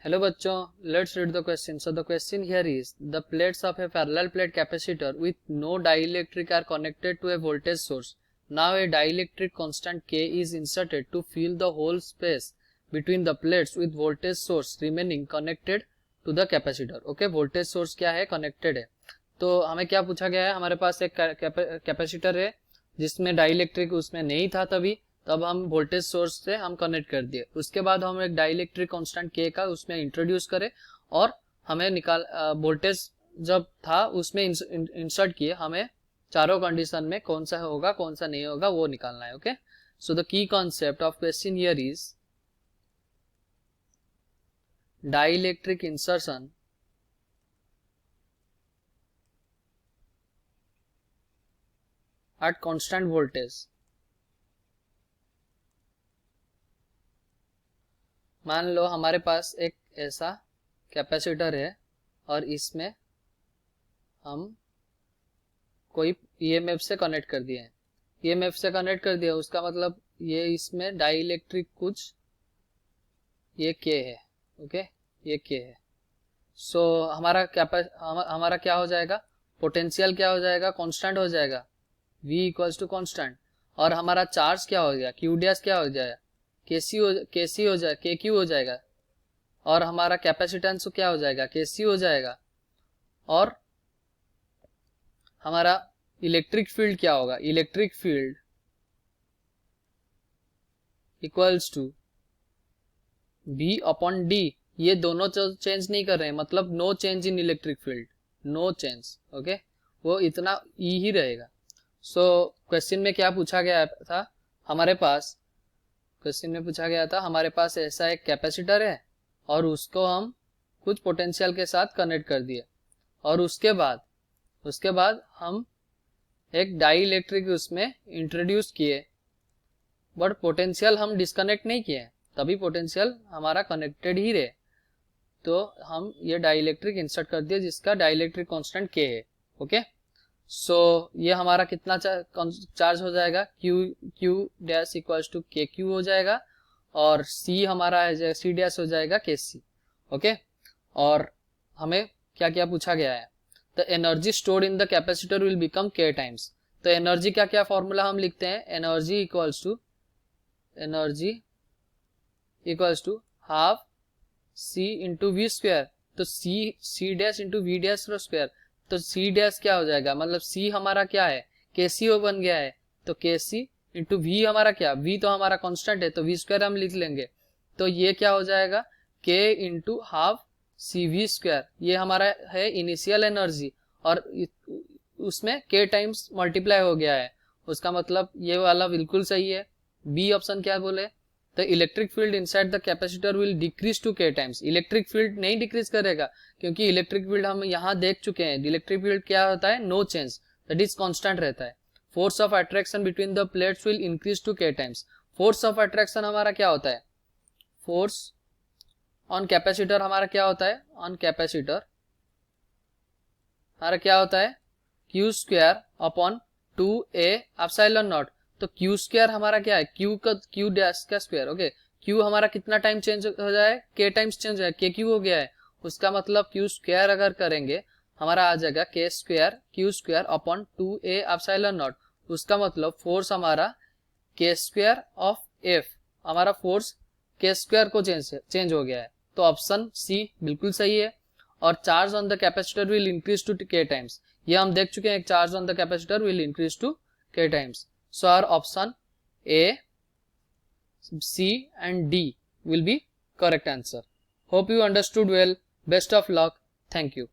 Hello bachcho, let's read the question. So the question here is, the plates of a parallel plate capacitor with no dielectric are connected to a voltage source. Now a dielectric constant K is inserted to fill the whole space between the plates with voltage source remaining connected to the capacitor. Okay, voltage source क्या है, connected है. तो हमें क्या पूछा गया है, हमारे पास एक कैपेसिटर है जिसमें डाइलेक्ट्रिक उसमें नहीं था तभी, तब हम वोल्टेज सोर्स से हम कनेक्ट कर दिए. उसके बाद हम एक डाइलेक्ट्रिक कांस्टेंट के का उसमें इंट्रोड्यूस करें और हमें निकाल वोल्टेज जब था उसमें इंसर्ट किए. हमें चारों कंडीशन में कौन सा होगा कौन सा नहीं होगा वो निकालना है. Okay, so the key concept of question here is dielectric insertion at constant voltage. मान लो हमारे पास एक ऐसा कैपेसिटर है और इसमें हम कोई ईएमएफ से कनेक्ट कर दिए हैं. ईएमएफ से कनेक्ट कर दिया उसका मतलब ये इसमें डाइलेक्ट्रिक कुछ ये के है. ओके, ये के है. सो हमारा क्या हो जाएगा, पोटेंशियल क्या हो जाएगा, कांस्टेंट हो जाएगा, V इक्वल्स टू कॉन्स्टेंट. और हमारा चार्ज क्या हो गया, क्यू डैश क्या हो जाएगा, केसी हो जाएगा, के क्यू हो जाएगा. और हमारा कैपेसिटेंस क्या हो जाएगा, केसी हो जाएगा. और हमारा इलेक्ट्रिक फील्ड क्या होगा, electric field equals to V upon D. ये दोनों चेंज नहीं कर रहे हैं, मतलब no change in electric field, no change. Okay, वो इतना ई ही रहेगा. सो क्वेश्चन में क्या पूछा गया था, हमारे पास क्वेश्चन में पूछा गया था हमारे पास ऐसा एक कैपेसिटर है और उसको हम कुछ पोटेंशियल के साथ कनेक्ट कर दिए और उसके बाद हम एक डाइलेक्ट्रिक उसमें इंट्रोड्यूस किए, बट पोटेंशियल हम डिस्कनेक्ट नहीं किए, तभी पोटेंशियल हमारा कनेक्टेड ही रहे. तो हम ये डाइलेक्ट्रिक इंसर्ट कर दिए जिसका डाइलेक्ट्रिक कांस्टेंट के है. ओके, सो ये हमारा कितना चार्ज हो जाएगा, क्यू डैश इक्वल्स टू के क्यू हो जाएगा और सी हमारा है सी डैश हो जाएगा के सी. ओके, और हमें क्या क्या पूछा गया है, the energy stored in the capacitor will become k times. तो एनर्जी क्या क्या फॉर्मूला हम लिखते हैं, energy equals to half c into v square. तो c dash into v dash square. तो सी डैश क्या हो जाएगा, मतलब सी हमारा क्या है, के सी बन गया है. तो के सी इंटू वी हमारा क्या, वी तो हमारा कांस्टेंट है तो वी स्क्वायर हम लिख लेंगे. तो ये क्या हो जाएगा, K into half C V square. ये हमारा है इनिशियल एनर्जी और उसमें के टाइम्स मल्टीप्लाई हो गया है. उसका मतलब ये वाला बिल्कुल सही है. बी ऑप्शन क्या बोले, the electric field inside the capacitor will decrease to K times. Electric field नहीं डिक्रीज करेगा क्योंकि इलेक्ट्रिक फील्ड हम यहाँ देख चुके हैं. इलेक्ट्रिक फील्ड क्या होता है, no change, that is constant रहता है. Force of attraction between the plates will increase to K times. Force of attraction हमारा क्या होता है, फोर्स ऑन कैपेसिटर हमारा क्या होता है, ऑन कैपेसिटर हमारा क्या होता है, Q square upon 2a epsilon not. तो क्यू स्क्वायर हमारा क्या है, क्यू डैश का स्क्वायर. ओके, क्यू हमारा कितना टाइम चेंज हो जाए, के टाइम्स चेंज हो जाए, के क्यू हो गया है. उसका मतलब क्यू स्क्वायर अगर करेंगे हमारा आ जाएगा के square Q square upon 2a epsilon not. उसका मतलब फोर्स हमारा के स्क्वायर ऑफ एफ, हमारा फोर्स के स्क्वायर को चेंज हो गया है. तो ऑप्शन सी बिल्कुल सही है. और charge on the capacitor will increase to K times, ये हम देख चुके हैं, charge on the capacitor will increase to K times. So our option A, C and D will be correct answer. Hope you understood well. Best of luck. Thank you.